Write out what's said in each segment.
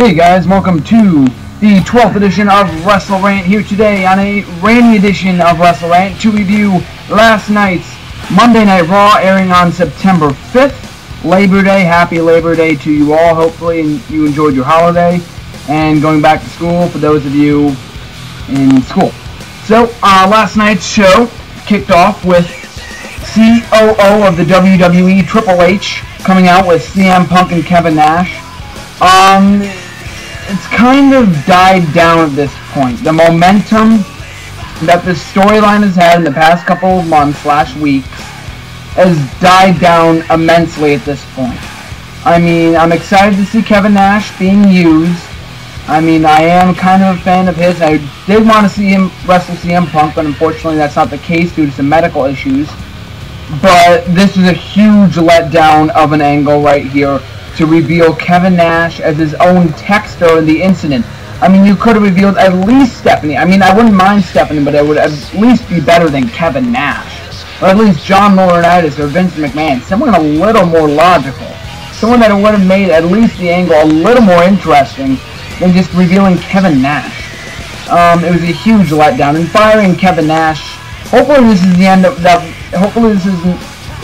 Hey guys, welcome to the 12th edition of WrestleRant, here today on a rainy edition of WrestleRant to review last night's Monday Night Raw, airing on September 5th, Labor Day. Happy Labor Day to you all. Hopefully you enjoyed your holiday and going back to school for those of you in school. So, last night's show kicked off with COO of the WWE, Triple H, coming out with CM Punk and Kevin Nash. It's kind of died down at this point. The momentum that this storyline has had in the past couple of months / weeks has died down immensely at this point. I mean, I'm excited to see Kevin Nash being used. I mean, I am kind of a fan of his. I did want to see him wrestle CM Punk, but unfortunately that's not the case due to some medical issues. But this is a huge letdown of an angle right here, to reveal Kevin Nash as his own texter in the incident. I mean, you could have revealed at least Stephanie. I mean, I wouldn't mind Stephanie, but it would at least be better than Kevin Nash. Or at least John Laurinaitis or Vince McMahon. Someone a little more logical. Someone that would have made at least the angle a little more interesting than just revealing Kevin Nash. It was a huge letdown. And firing Kevin Nash, hopefully this is the end of that. Hopefully this isn't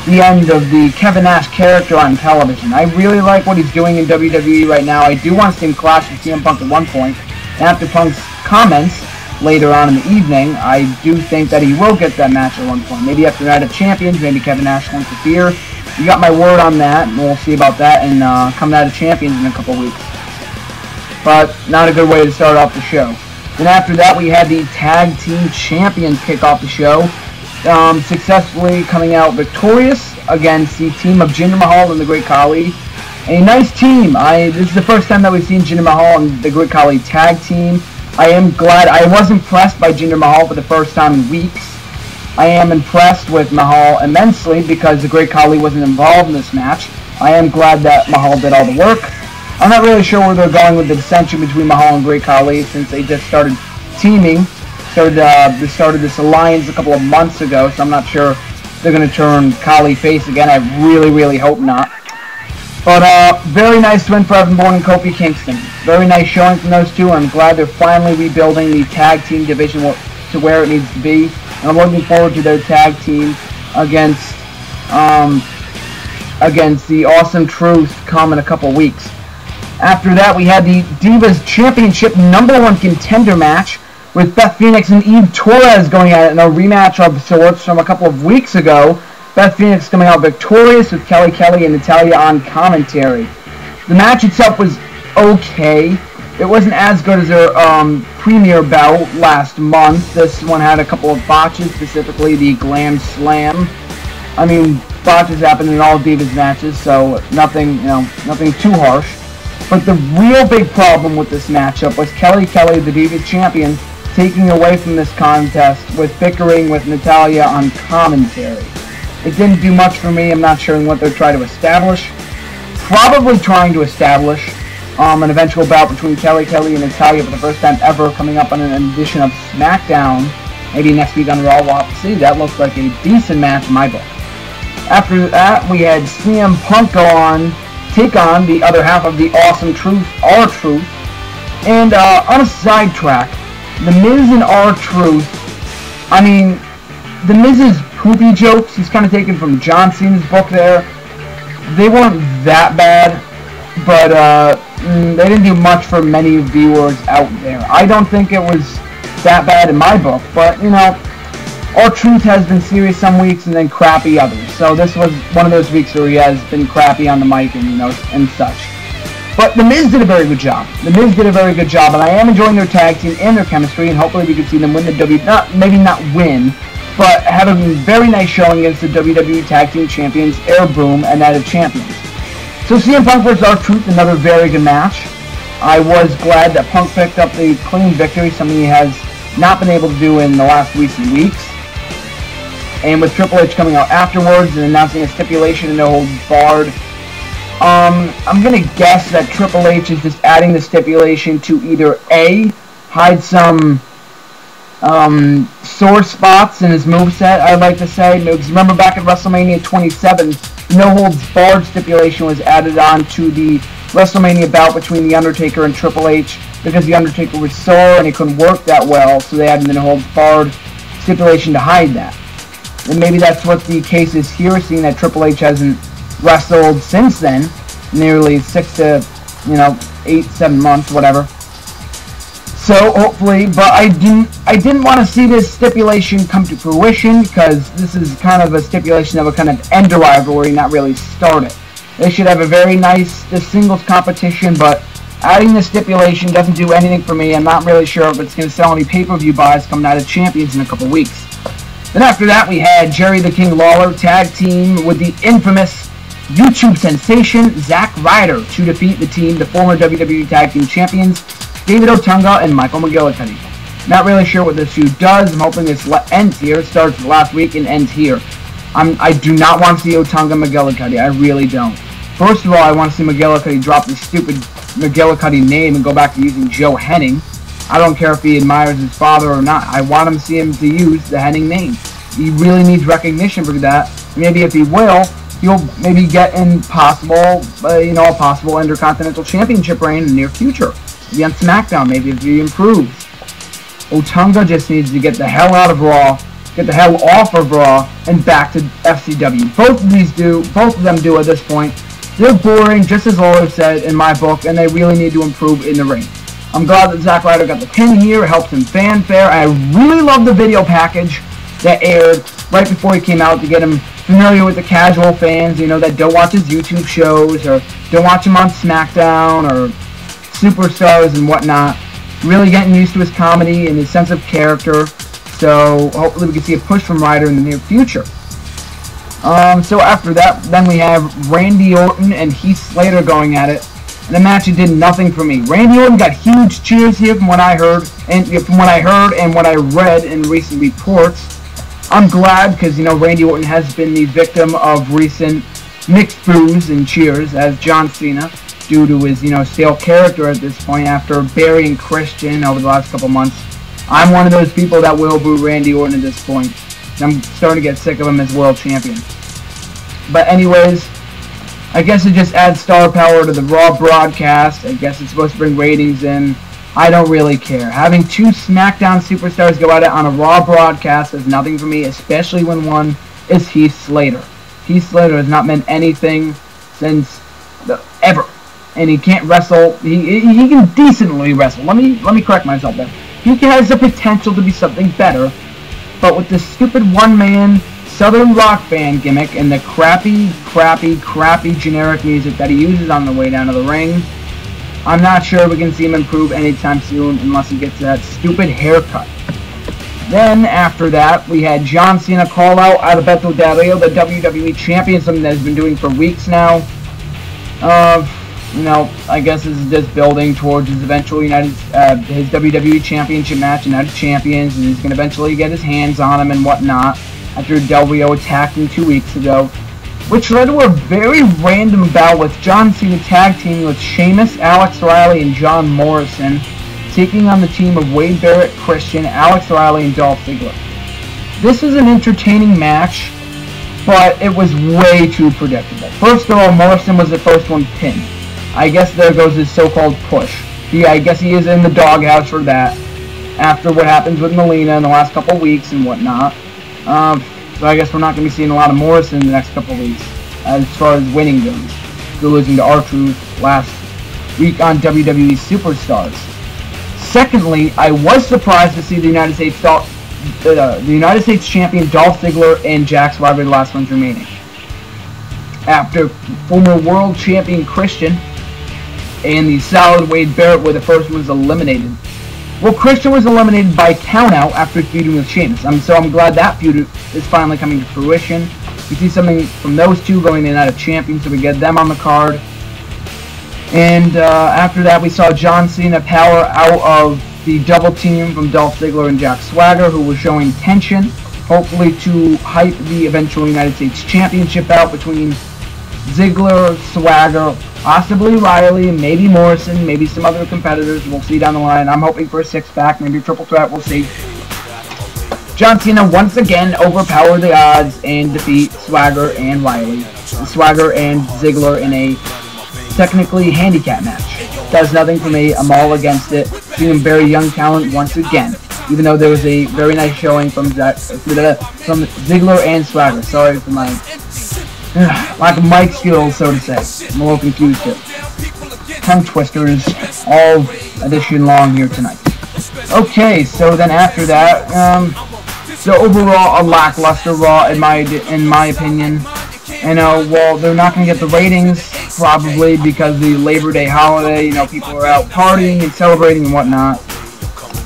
the end of the Kevin Nash character on television. I really like what he's doing in WWE right now. I do want to see him clash with CM Punk at one point. And after Punk's comments later on in the evening, I do think that he will get that match at one point. Maybe after Night of Champions, maybe Kevin Nash won't interfere. You got my word on that, and we'll see about that and coming out of Champions in a couple weeks. But not a good way to start off the show. Then after that, we had the Tag Team Champions kick off the show. Successfully coming out victorious against the team of Jinder Mahal and the Great Khali. A nice team. This is the first time that we've seen Jinder Mahal and the Great Khali tag team. I am glad. I was impressed by Jinder Mahal for the first time in weeks. I am impressed with Mahal immensely because the Great Khali wasn't involved in this match. I am glad that Mahal did all the work. I'm not really sure where they're going with the dissension between Mahal and Great Khali since they just started teaming. They started this alliance a couple of months ago, so I'm not sure if they're going to turn Khali face again. I really hope not. But very nice win for Evan Bourne and Kofi Kingston. Very nice showing from those two, and I'm glad they're finally rebuilding the tag team division to where it needs to be. And I'm looking forward to their tag team against the Awesome Truth come in a couple weeks. After that, we had the Divas Championship #1 contender match, with Beth Phoenix and Eve Torres going at it in a rematch of sorts from a couple of weeks ago. Beth Phoenix coming out victorious with Kelly Kelly and Natalya on commentary. The match itself was okay. It wasn't as good as their premiere bout last month. This one had a couple of botches, specifically the Glam Slam. I mean, botches happen in all Divas matches, so nothing too harsh. But the real big problem with this matchup was Kelly Kelly, the Divas champion, taking away from this contest with bickering with Natalya on commentary. It didn't do much for me. I'm not sure what they're trying to establish. Probably trying to establish an eventual bout between Kelly Kelly and Natalya for the first time ever, coming up on an edition of SmackDown. Maybe next week on Raw, we'll have to see. That looks like a decent match in my book. After that, we had CM Punk take on the other half of the Awesome Truth, R-Truth. And on a sidetrack, The Miz and R-Truth, I mean, The Miz's poopy jokes, he's kind of taken from John Cena's book there. They weren't that bad, but they didn't do much for many viewers out there. I don't think it was that bad in my book, but, you know, R-Truth has been serious some weeks and then crappy others. So this was one of those weeks where he has been crappy on the mic and, and such. But The Miz did a very good job. The Miz did a very good job, and I am enjoying their tag team and their chemistry, and hopefully we can see them win the maybe not win, but have a very nice showing against the WWE Tag Team Champions, Air Boom, and Night of Champions. So CM Punk vs. R-Truth, another very good match. I was glad that Punk picked up the clean victory, something he has not been able to do in the last recent weeks. And with Triple H coming out afterwards and announcing a stipulation in No Holds Barred, I'm going to guess that Triple H is just adding the stipulation to either A, hide some sore spots in his moveset, I'd like to say. Because remember back at WrestleMania 27, No Holds Barred stipulation was added on to the WrestleMania bout between The Undertaker and Triple H because The Undertaker was sore and he couldn't work that well, so they had an no-holds-barred stipulation to hide that. And maybe that's what the case is here, seeing that Triple H hasn't wrestled since then, nearly 6 to, 8, 7 months, whatever. So hopefully, but I didn't want to see this stipulation come to fruition because this is kind of a stipulation that would kind of end a rivalry, not really start it. They should have a very nice singles competition, but adding the stipulation doesn't do anything for me. I'm not really sure if it's going to sell any pay-per-view buys coming out of Champions in a couple weeks. Then after that, we had Jerry the King Lawler tag team with the infamous YouTube sensation Zack Ryder to defeat the former WWE Tag Team Champions, David Otunga and Michael McGillicuddy. Not really sure what this feud does. I'm hoping this ends here, starts last week and ends here. I do not want to see Otunga McGillicuddy. I really don't. First of all, I want to see McGillicuddy drop the stupid McGillicuddy name and go back to using Joe Henning. I don't care if he admires his father or not. I want him to see him to use the Henning name. He really needs recognition for that. Maybe if he will, he'll maybe get in possible, a possible Intercontinental Championship reign in the near future. Be on SmackDown, maybe if he improves. Otunga just needs to get the hell out of Raw, get the hell off of Raw, and back to FCW. Both of them do at this point. They're boring, just as Lawler said in my book, and they really need to improve in the ring. I'm glad that Zack Ryder got the pin here. It helps him fanfare. I really love the video package that aired right before he came out to get him familiar with the casual fans, that don't watch his YouTube shows or don't watch him on SmackDown or Superstars and whatnot. Really getting used to his comedy and his sense of character. So hopefully we can see a push from Ryder in the near future. So after that, then we have Randy Orton and Heath Slater going at it. And the match did nothing for me. Randy Orton got huge cheers here from what I heard and what I read in recent reports. I'm glad because Randy Orton has been the victim of recent mixed boos and cheers as John Cena due to his stale character at this point after burying Christian over the last couple months. I'm one of those people that will boo Randy Orton at this point. I'm starting to get sick of him as world champion. But anyways, I guess it just adds star power to the Raw broadcast. I guess it's supposed to bring ratings in. I don't really care. Having two SmackDown superstars go at it on a Raw broadcast is nothing for me, especially when one is Heath Slater. Heath Slater has not meant anything since ever. And he can't wrestle. He can decently wrestle. Let me correct myself there. He has the potential to be something better. But with this stupid one-man Southern rock band gimmick and the crappy generic music that he uses on the way down to the ring, I'm not sure we can see him improve anytime soon unless he gets that stupid haircut. Then, after that, we had John Cena call out Alberto, the WWE Champion, something that he's been doing for weeks now. I guess this is just building towards his eventual his WWE Championship match, United Champions, and he's going to eventually get his hands on him and whatnot after Del Rio attacked him 2 weeks ago, which led to a very random bout with John Cena tag teaming with Sheamus, Alex Riley, and John Morrison, taking on the team of Wade Barrett, Christian, Alex Riley, and Dolph Ziggler. This was an entertaining match, but it was way too predictable. First of all, Morrison was the first one pinned. I guess there goes his so-called push. I guess he is in the doghouse for that, after what happens with Melina in the last couple weeks and whatnot. So I guess we're not going to be seeing a lot of Morrison in the next couple weeks, as far as winning goes. After losing to R-Truth last week on WWE Superstars. Secondly, I was surprised to see the United States champion Dolph Ziggler and Jack Swagger, the last ones remaining. After former world champion Christian and the solid Wade Barrett were the first ones eliminated. Well, Christian was eliminated by countout after feuding with Sheamus. So I'm glad that feud is finally coming to fruition. We see something from those two going in out of champions, so we get them on the card. And after that, we saw John Cena power out of the double team from Dolph Ziggler and Jack Swagger, who was showing tension, hopefully to hype the eventual United States Championship out between Ziggler, Swagger, possibly Riley, maybe Morrison, maybe some other competitors. We'll see down the line. I'm hoping for a six-pack, maybe a triple threat. We'll see. John Cena once again overpowered the odds and defeat Swagger and Riley. Swagger and Ziggler in a technically a handicap match. Does nothing for me. I'm all against it. Seeing very young talent once again. Even though there was a very nice showing from Ziggler and Swagger. Sorry for my lack of mic skills, so to say. I'm a little confused here. Tongue twisters, all edition long here tonight. Okay, so then after that, so overall a lackluster Raw in my opinion. And well, they're not going to get the ratings probably because the Labor Day holiday. People are out partying and celebrating and whatnot.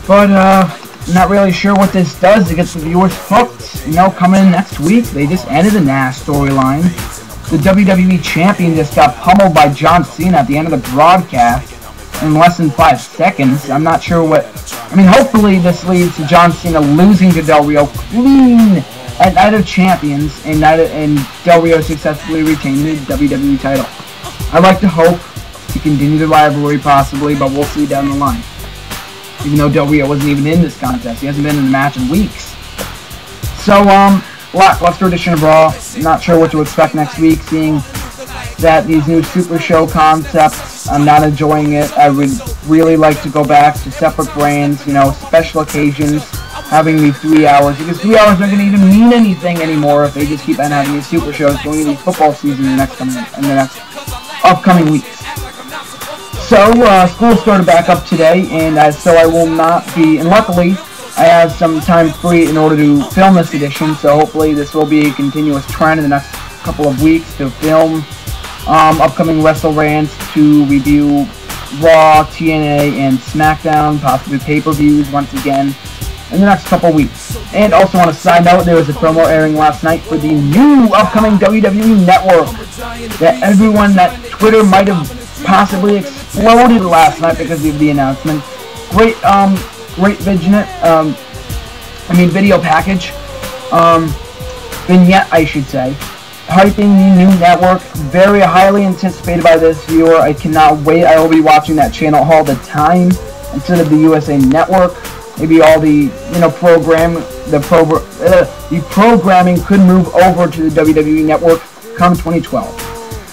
But I'm not really sure what this does to get the viewers hooked. Coming in next week, they just ended the Nash storyline. The WWE Champion just got pummeled by John Cena at the end of the broadcast in less than 5 seconds. I'm not sure what... hopefully this leads to John Cena losing to Del Rio clean at Night of Champions and Del Rio successfully retaining the WWE title. I'd like to hope to continue the rivalry possibly, but we'll see down the line. Even though Del Rio wasn't even in this contest. He hasn't been in the match in weeks. So, lackluster edition of Raw. Not sure what to expect next week, seeing that these new Super Show concepts, I'm not enjoying it. I would really like to go back to separate brands, special occasions, having these 3 hours, because 3 hours aren't going to even mean anything anymore if they just keep on having these Super Shows going into the football season in the next upcoming weeks. So, school started back up today, and so I will not be, and luckily, I have some time free in order to film this edition, so hopefully this will be a continuous trend in the next couple of weeks to film upcoming WrestleRants, to review Raw, TNA, and SmackDown, possibly pay-per-views once again in the next couple of weeks. And also on a side note, there was a promo airing last night for the new upcoming WWE Network that Twitter might have possibly exploded last night because of the announcement. Great video package, vignette I should say, hyping the new network, very highly anticipated by this viewer. I cannot wait. I will be watching that channel all the time instead of the USA Network. Maybe all the programming could move over to the WWE Network come 2012.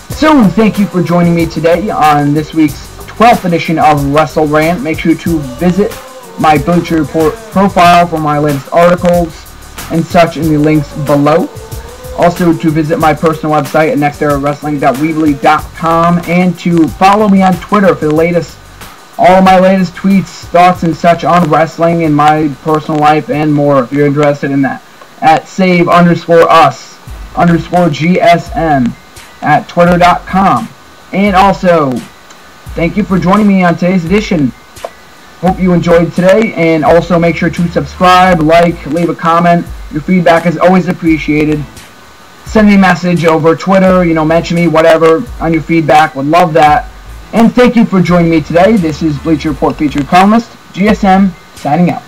So thank you for joining me today on this week's 12th edition of WrestleRant. Make sure to visit my Bleacher Report profile for my latest articles and such in the links below. Also to visit my personal website at nexterawrestling.weebly.com and to follow me on Twitter for all of my latest tweets, thoughts, and such on wrestling and my personal life and more if you're interested in that. At save_us_GSM at twitter.com. And also, thank you for joining me on today's edition. Hope you enjoyed today, and also make sure to subscribe, leave a comment. Your feedback is always appreciated. Send me a message over Twitter, mention me, whatever, on your feedback. Would love that. And thank you for joining me today. This is Bleacher Report featured columnist, GSM, signing out.